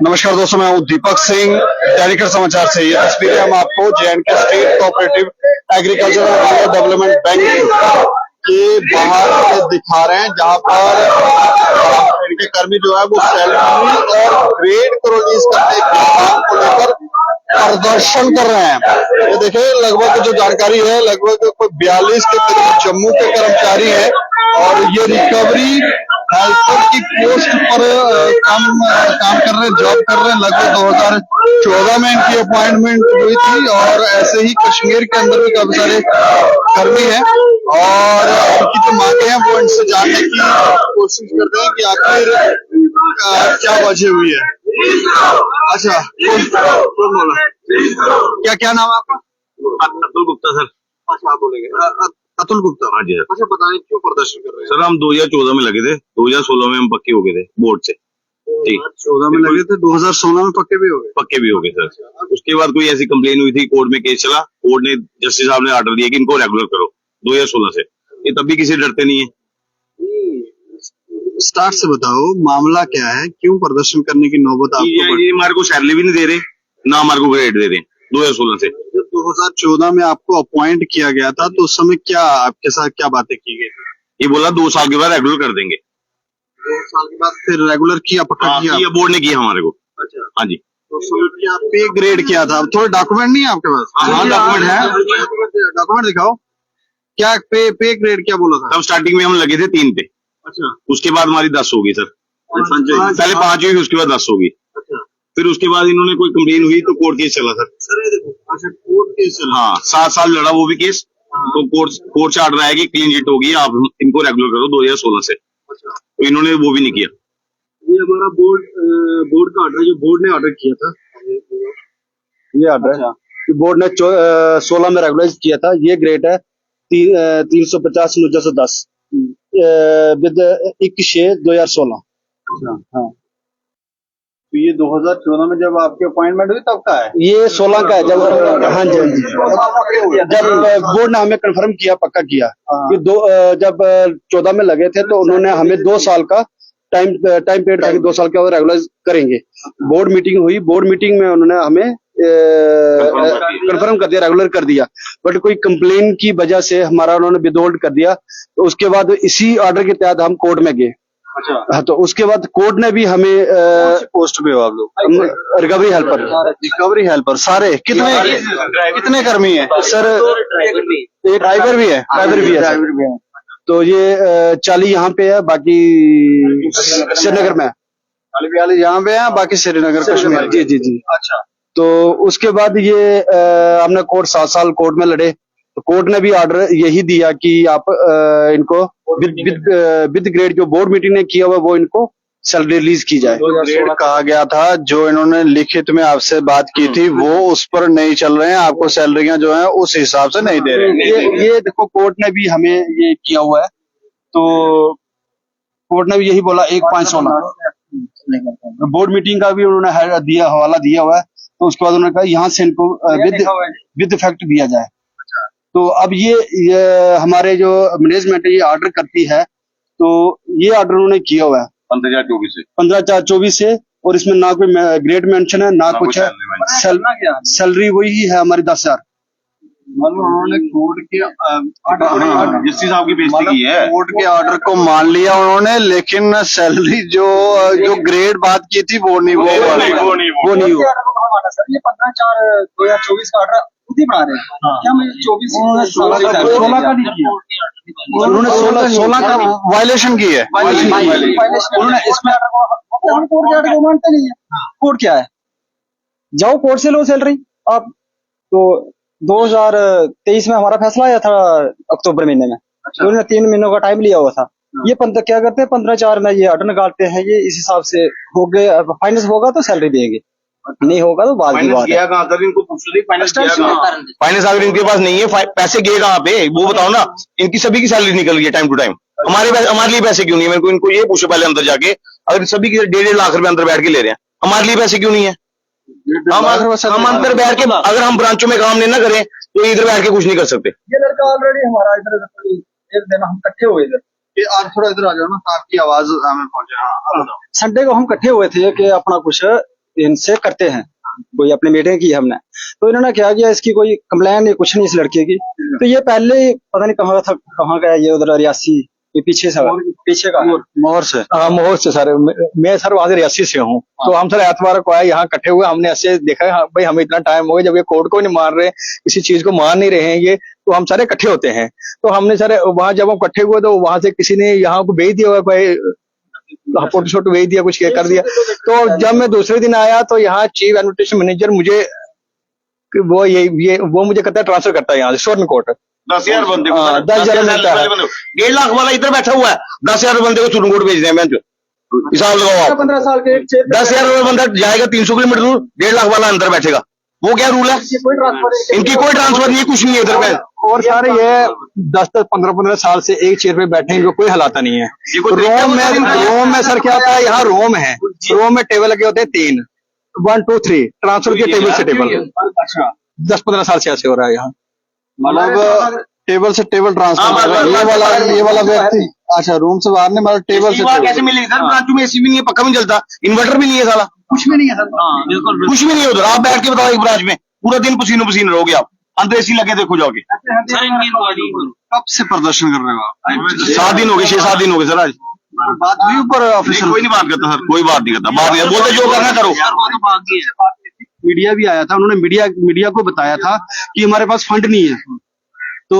नमस्कार दोस्तों, मैं हूं दीपक सिंह, दैनिक समाचार से। ये तस्वीरें हम आपको जे&के state cooperative agricultural development bank के बाहर दिखा रहे हैं, जहां पर इनके कर्मी जो है वो सैलरी और ग्रेड को रिलीज करने के काम को लेकर प्रदर्शन कर रहे हैं। ये देखिए, लगभग जो जानकारी है, लगभग कोई 42 के करीब जम्मू के कर्मचारी हैं और ये रिकवरी हेल्पर की पोस्ट पर काम कर रहे हैं, जॉब कर रहे हैं। लगभग 2014 में इनकी अपॉइंटमेंट हुई थी और ऐसे ही कश्मीर के अंदर भी काफी सारे कर्मी हैं और इनकी जो मांगे हैं वो इनसे जानने की कोशिश करते हैं कि आखिर क्या वजह हुई है। अच्छा, कौन बोला? क्या नाम है आपका? अतुल गुप्ता सर। अच्छा, आप बोलेंगे? अतुल गुप्ता। हाँ जी सर। अच्छा, बताएं क्यों प्रदर्शन कर रहे हैं? सर, हम 2014 में लगे थे, 2016 में हम पक्के हो गए थे बोर्ड से। ठीक, 2014 में लगे थे, 2016 में पक्के भी हो गए? पक्के भी हो गए सर। उसके बाद कोई ऐसी कंप्लेन हुई थी, कोर्ट में केस चला, कोर्ट ने जस्टिस साहब ने आर्डर दिया कि इनको रेगुलर करो 2016 से। ये तब भी किसी डरते नहीं है। स्टार्ट से बताओ, मामला क्या है, क्यों प्रदर्शन करने की नौबत आपको? ये हमारे को सैलरी भी नहीं दे रहे, ना हमारे को ग्रेड दे रहे 2016 से। जब 2014 में आपको अपॉइंट किया गया था तो उस समय क्या आपके साथ क्या बातें की गई? ये बोला 2 साल के बाद रेगुलर कर देंगे। 2 साल के बाद फिर रेगुलर किया? पक्का किया? बोर्ड ने किया हमारे को। अच्छा, हाँ जी। तो उस समय क्या पे ग्रेड किया था? थोड़े डॉक्यूमेंट नहीं है आपके पास? हाँ, डॉक्यूमेंट है। डॉक्यूमेंट दिखाओ। क्या पे ग्रेड क्या बोला था? तब स्टार्टिंग में हम लगे थे 3 पे। अच्छा, उसके बाद हमारी 10 हो गई सर। पहले 5 हुई, उसके बाद 10 हो गई। अच्छा, फिर उसके बाद इन्होंने कोई कंप्लेन हुई तो कोर्ट केस चला सर। अच्छा, कोर्ट केस चला? हाँ, 7 साल लड़ा वो भी केस। तो कोर्ट से ऑर्डर आया कि क्लीन चिट होगी, आप इनको रेगुलर करो 2016 से। अच्छा, तो इन्होंने वो भी नहीं किया। ये हमारा बोर्ड का ऑर्डर, जो बोर्ड ने ऑर्डर किया था, ये ऑर्डर। अच्छा, बोर्ड ने 16 में रेगुलराइज किया था। ये ग्रेड है 350/1910 विद 21/6/2016। अच्छा, हाँ। तो ये 2014 में जब आपकी अपॉइंटमेंट हुई तब का है? ये 16 का है जब। हाँ जी, हाँ जी। जब बोर्ड ने हमें कंफर्म किया, पक्का किया कि जब 14 में लगे थे तो उन्होंने हमें 2 साल का टाइम पीरियड था कि 2 साल के बाद रेगुलराइज करेंगे। बोर्ड मीटिंग हुई, बोर्ड मीटिंग में उन्होंने हमें कंफर्म कर दिया, रेगुलर कर दिया। बट कोई कंप्लेन की वजह से हमारा उन्होंने विदहोल्ड कर दिया। तो उसके बाद इसी ऑर्डर के तहत हम कोर्ट में गए। अच्छा, हाँ, तो उसके बाद कोर्ट ने भी हमें पोस्ट पे हो आप लोग? रिकवरी हेल्पर सारे कितने कर्मी हैं सर? एक ड्राइवर भी है। तो ये 40 यहाँ पे है, बाकी श्रीनगर में। 40 यहाँ पे है, बाकी श्रीनगर कश्मीर। जी। अच्छा, तो उसके बाद ये हमने 7 साल कोर्ट में लड़े। तो कोर्ट ने भी ऑर्डर यही दिया कि आप इनको विद ग्रेड जो बोर्ड मीटिंग ने किया हुआ वो इनको सैलरी रिलीज की जाए। ग्रेड कहा गया था, जो इन्होंने लिखित में आपसे बात की थी वो उस पर नहीं चल रहे हैं, आपको सैलरियां जो हैं उस हिसाब से नहीं दे रहे हैं। ये देखो, कोर्ट ने भी हमें ये किया हुआ है। तो कोर्ट ने भी यही बोला 1/5/16 बोर्ड मीटिंग का भी उन्होंने हवाला दिया हुआ है। तो उसके बाद उन्होंने कहा यहाँ से इनको विद इफेक्ट दिया जाए। तो अब ये हमारे जो मैनेजमेंट है ये ऑर्डर करती है, तो ये ऑर्डर उन्होंने किया हुआ है 15/4/24 से। और इसमें ना कोई ग्रेड मेंशन है, ना कुछ है। सैलरी वही है हमारी 10,000। उन्होंने कोर्ट के जस्टिस साहब की बेइज्जती की है। कोर्ट के ऑर्डर को मान लिया उन्होंने, लेकिन सैलरी जो ग्रेड बात की थी वो नहीं हुआ। सर, ये 15/4/2024 का ऑर्डर खुद ही बना रहे हैं। क्या मैं 16 का नहीं किया? उन्होंने 16 का वायलेशन की है। उन्होंने इसमें हम कोर्ट के ऑर्डर को मानते नहीं है। कोर्ट क्या है? जाओ कोर्ट से लो सैलरी आप। तो 2023 में हमारा फैसला आया था अक्टूबर महीने में। उन्होंने 3 महीनों का टाइम लिया हुआ था। ये क्या करते हैं, 15/4 में ये ऑर्डर निकालते हैं। ये इस हिसाब से हो गए, फाइनेंस होगा तो सैलरी देंगे, नहीं होगा तो बाद की बात है। इनको फाइनेंस अगर इनके पास नहीं है, पैसे गए कहाँ पे वो बताओ ना। इनकी सभी की सैलरी निकल रही है टाइम टू टाइम। हमारे लिए पैसे क्यों नहीं है? मेरे को इनको ये पूछो पहले अंदर जाके। अगर सभी की 1.5 लाख रुपए अंदर बैठ के ले रहे हैं, हमारे लिए पैसे क्यों नहीं है? हम अंदर बैठ के, अगर हम ब्रांचों में काम नहीं ना करें तो इधर बैठ के कुछ नहीं कर सकते। ये लड़का ऑलरेडी हमारा इधर एक दिन हम इकट्ठे हुए थे, कि आप थोड़ा इधर आ जाओ ना, तो आपकी आवाज हमें पहुंचे। हाँ, संडे को हम इकट्ठे हुए थे कि अपना कुछ इनसे करते हैं, कोई अपनी मीटिंग की हमने, तो इन्होंने क्या किया, इसकी कोई कंप्लेन नहीं, कुछ नहीं इस लड़के की। तो ये पहले ही पता नहीं कहाँ था, कहाँ का है ये, उधर रियासी, ये पीछे से, पीछे का है। मोहर से। हाँ, मोहर से सर। मैं सर वहां से रियासी से हूँ। तो हम सर एतवार को आए, यहाँ इकट्ठे हुए, हमने ऐसे देखा, हाँ, भाई हमें इतना टाइम हो गया, जब ये कोर्ट को नहीं मान रहे, किसी चीज को मान नहीं रहे हैं ये, तो हम सारे इकट्ठे होते हैं। तो हमने सर वहां जब हम इकट्ठे हुए, तो वहां से किसी ने यहाँ को भेज दिया हुआ, कोई फोटो शोटो भेज दिया, कुछ ये कर दिया। तो जब मैं दूसरे दिन आया, तो यहाँ चीफ एडमिनिस्ट्रेशन मैनेजर मुझे वो मुझे कहता है ट्रांसफर करता है यहाँ से स्वर्ण कोर्ट। 10,000 बंदे को, 10,000 मिलता है। 1.5 लाख वाला इधर बैठा हुआ है, 10,000 बंदे को सुरनकोट भेज रहे हैं। मैं हिसाब लगाओ आप, 15 साल के 10,000 रुपये बंदा जाएगा 300 किलोमीटर दूर, 1.5 लाख वाला अंदर बैठेगा। वो क्या रूल है? इनकी कोई ट्रांसफर नहीं है, कुछ नहीं है उधर पे। और सर ये 10-15 साल से एक चेयर पे बैठे हैं, कोई हलाता नहीं है। रोम में सर क्या होता है, यहाँ रोम है, रोम में टेबल लगे होते हैं 3, 1 2 3 ट्रांसफर के टेबल से टेबल। 10-15 साल से ऐसे हो रहा है यहाँ, मतलब टेबल से टेबल ट्रांसफर। ये वाला व्यक्ति अच्छा रूम से बाहर नहीं, मतलब टेबल से टेबल। कैसे मिलेगी सर? ब्रांच में एसी भी नहीं है, पक्का भी नहीं चलता, इन्वर्टर भी नहीं है साला, कुछ भी नहीं है सर। बिल्कुल कुछ भी नहीं है उधर। आप बैठ के बताओ, एक ब्रांच में पूरा दिन पसीनो पसीन रहोगे आप, अंदर एसी लगे देखो जाओगे। कब से प्रदर्शन कर रहे हो आप? 7 दिन हो गए, 6-7 दिन हो गए सर। आज बात हुई ऊपर ऑफिशियल? कोई नहीं बात करता सर, कोई बात नहीं करता, बात नहीं बोलते, जो करना करो। मीडिया भी आया था, उन्होंने मीडिया को बताया था कि हमारे पास फंड नहीं है। तो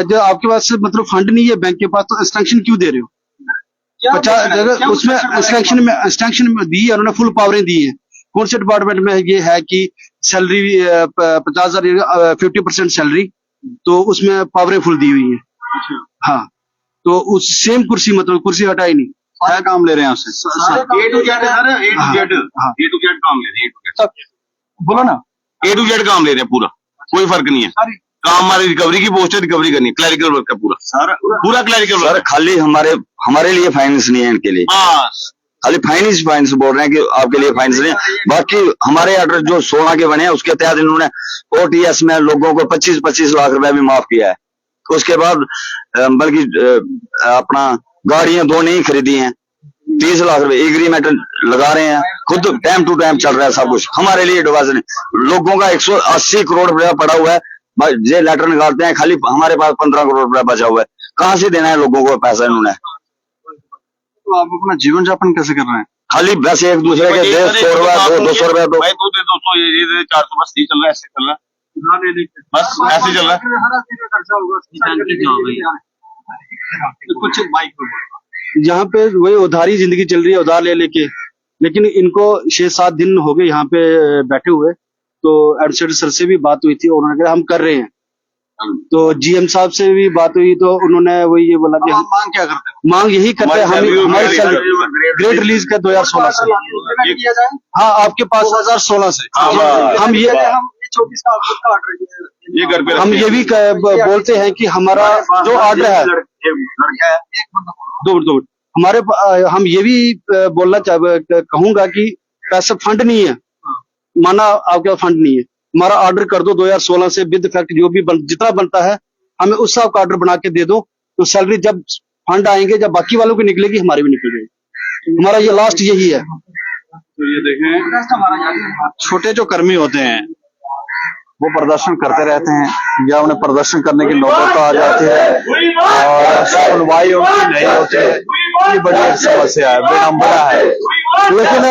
जो आपके पास मतलब फंड नहीं है बैंक के पास, तो एक्सटेंशन क्यों दे रहे हो? 50 जगह उसमें एक्सटेंशन में दी है, उन्होंने फुल पावरें दी है। कौन से डिपार्टमेंट में ये है कि सैलरी 50,000 50% सैलरी, तो उसमें पावरें फुल दी हुई है। हाँ, तो उस सेम कुर्सी, मतलब कुर्सी हटाई नहीं, क्या काम ले रहे हैं आपसे? A to Z है sir, A to Z, A to Z काम ले रहे हैं, बोलो ना। A to Z काम ले रहे हैं पूरा, कोई फर्क नहीं है। काम हमारी रिकवरी की पोस्ट है, रिकवरी करनी है, क्लैरिकल वर्क है पूरा सर, पूरा क्लैरिकल वर्क। सर खाली हमारे लिए फाइनेंस नहीं है, इनके लिए खाली फाइनेंस बोल रहे हैं कि आपके लिए फाइनेंस नहीं है। बाकी हमारे ऑर्डर जो 16 के बने हैं, उसके तहत इन्होंने OTS में लोगों को 25-25 लाख रुपए भी माफ किया है। तो उसके बाद बल्कि अपना गाड़ियां 2 नहीं खरीदी हैं, 30 लाख रुपए एग्रीमेंट लगा रहे हैं, खुद टाइम टू टाइम चल रहा है सब कुछ। हमारे लिए एडवाइस नहीं, लोगों का 180 करोड़ रुपया पड़ा हुआ है, ये लेटर निकालते हैं, खाली हमारे पास 15 करोड़ रुपया बचा हुआ है। कहाँ से देना है लोगों को पैसा इन्होंने? तो आप अपना जीवन यापन कैसे कर रहे हैं? खाली बस एक दूसरे के 100 रुपया 200 रुपया, तो 200 ये 400, बस नहीं चल रहा है, ऐसे चल रहा है, बस ऐसे चल रहा है। कुछ यहाँ पे वही उधारी जिंदगी चल रही है, उधार ले लेके। लेकिन इनको 6-7 दिन हो गए यहाँ पे बैठे हुए। तो एडमिनिस्ट्रेटर सर से भी बात हुई थी, उन्होंने कहा हम कर रहे हैं। तो GM साहब से भी बात हुई, तो उन्होंने वही ये बोला कि हम मांग क्या करते हैं? मांग यही करते हैं, हमारी सैलरी ग्रेड रिलीज का 2016 से। हाँ, आपके पास 2016 से हम ये 24 का आपका ऑर्डर है, ये घर पे हम ये भी बोलते हैं कि हमारा जो ऑर्डर है दो हमारे, हम ये भी बोलना कहूंगा कि पैसा फंड नहीं है, माना आपके पास फंड नहीं है, हमारा ऑर्डर कर दो 2016 से विद इफेक्ट, जो भी जितना बनता है हमें उस हिसाब का ऑर्डर बना के दे दो। तो सैलरी जब फंड आएंगे, जब बाकी वालों की निकलेगी, हमारी भी निकल जाएगी। हमारा ये लास्ट यही है। तो ये देखें, छोटे जो कर्मी होते हैं वो प्रदर्शन करते रहते हैं, या उन्हें प्रदर्शन करने की नौबत आ जाती है और सुनवाई उनकी नहीं होती है। ये बड़ी समस्या है, विडंबना है। लेकिन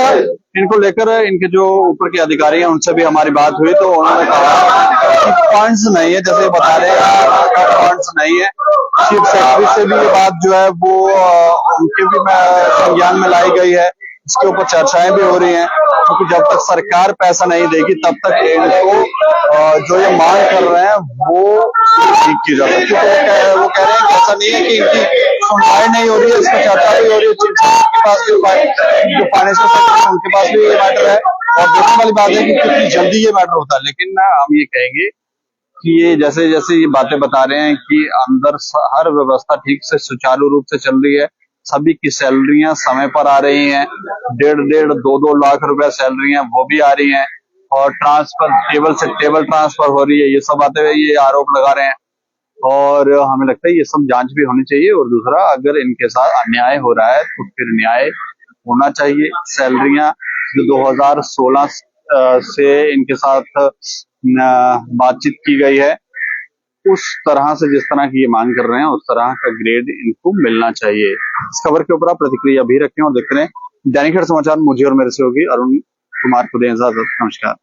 इनको लेकर इनके जो ऊपर के अधिकारी हैं, उनसे भी हमारी बात हुई, तो उन्होंने कहा कि फंड्स नहीं है, जैसे बता रहे हैं फंड्स नहीं है। चीफ सेक्रेटरी से भी ये बात जो है वो उनके भी संज्ञान में लाई गई है, इसके ऊपर चर्चाएं भी हो रही हैं, क्योंकि जब तक सरकार पैसा नहीं देगी तब तक इनको जो ये मांग कर रहे हैं वो ठीक की जा सकती है। वो कह रहे हैं कि ऐसा नहीं है कि इनकी सुनवाई नहीं हो रही है, इसकी चर्चा भी हो रही है, चीफ सेक्रेटरी के पास भी, जो फाइनेंशियल सेक्रेटरी है उनके पास भी ये मैटर है। और देखने वाली बात है कि कितनी जल्दी ये मैटर होता है। लेकिन हम ये कहेंगे कि ये जैसे जैसे ये बातें बता रहे हैं कि अंदर हर व्यवस्था ठीक से सुचारू रूप से चल रही है, सभी की सैलरियां समय पर आ रही हैं, 1.5 2 लाख रुपए सैलरियां वो भी आ रही हैं, और ट्रांसफर टेबल से टेबल ट्रांसफर हो रही है, ये सब बातें ये आरोप लगा रहे हैं। और हमें लगता है ये सब जांच भी होनी चाहिए। और दूसरा, अगर इनके साथ अन्याय हो रहा है तो फिर न्याय होना चाहिए। सैलरियां जो 2016 से इनके साथ बातचीत की गई है, उस तरह से जिस तरह की ये मांग कर रहे हैं उस तरह का ग्रेड इनको मिलना चाहिए। इस खबर के ऊपर आप प्रतिक्रिया भी रखें और देखते रहें दैनिक समाचार। मुझे और मेरे सहयोगी अरुण कुमार को दें इजाजत। नमस्कार।